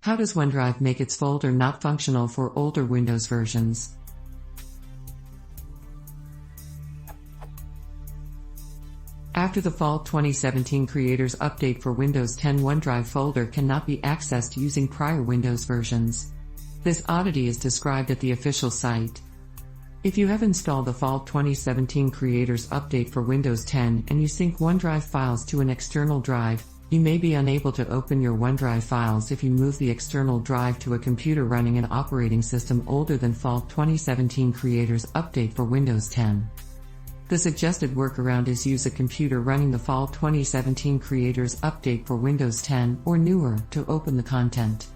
How does OneDrive make its folder not functional for older Windows versions? After the fall 2017 Creators Update for Windows 10, OneDrive folder cannot be accessed using prior Windows versions. This oddity is described at the official site. If you have installed the fall 2017 Creators Update for Windows 10 and you sync OneDrive files to an external drive, you may be unable to open your OneDrive files if you move the external drive to a computer running an operating system older than fall 2017 Creators Update for Windows 10. The suggested workaround is use a computer running the fall 2017 Creators Update for Windows 10 or newer to open the content.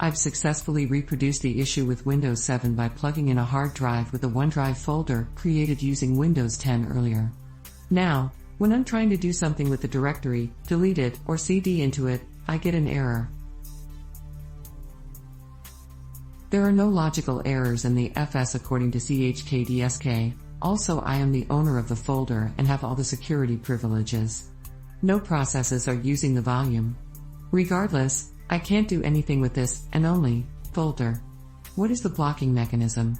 I've successfully reproduced the issue with Windows 7 by plugging in a hard drive with a OneDrive folder created using Windows 10 earlier. Now, when I'm trying to do something with the directory, delete it, or CD into it, I get an error. There are no logical errors in the FS according to CHKDSK. Also, I am the owner of the folder and have all the security privileges. No processes are using the volume. Regardless, I can't do anything with this and only folder. What is the blocking mechanism?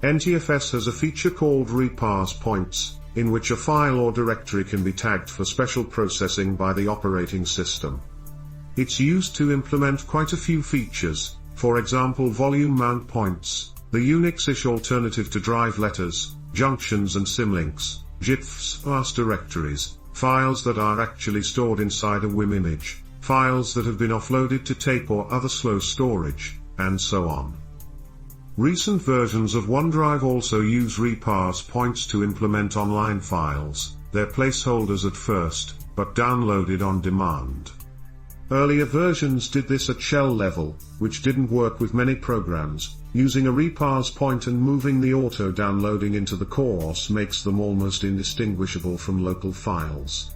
NTFS has a feature called reparse points, in which a file or directory can be tagged for special processing by the operating system. It's used to implement quite a few features, for example volume mount points, the Unix-ish alternative to drive letters, junctions and symlinks, GIFs, fast directories, files that are actually stored inside a WIM image, files that have been offloaded to tape or other slow storage, and so on. Recent versions of OneDrive also use reparse points to implement online files. They're placeholders at first, but downloaded on demand. Earlier versions did this at shell level, which didn't work with many programs. Using a reparse point and moving the auto-downloading into the CORS makes them almost indistinguishable from local files.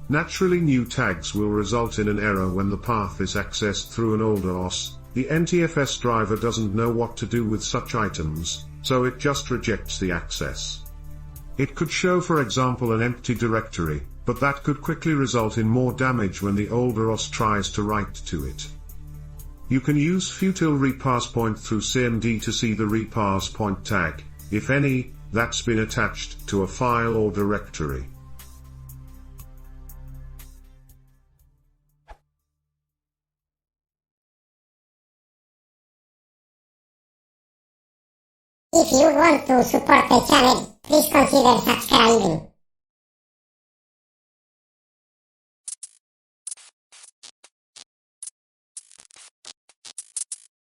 Naturally, new tags will result in an error when the path is accessed through an older OS. The NTFS driver doesn't know what to do with such items, so it just rejects the access. It could show, for example, an empty directory, but that could quickly result in more damage when the older OS tries to write to it. You can use futile reparse point through CMD to see the reparse point tag, if any, that's been attached to a file or directory. If you want to support the channel, please consider subscribing.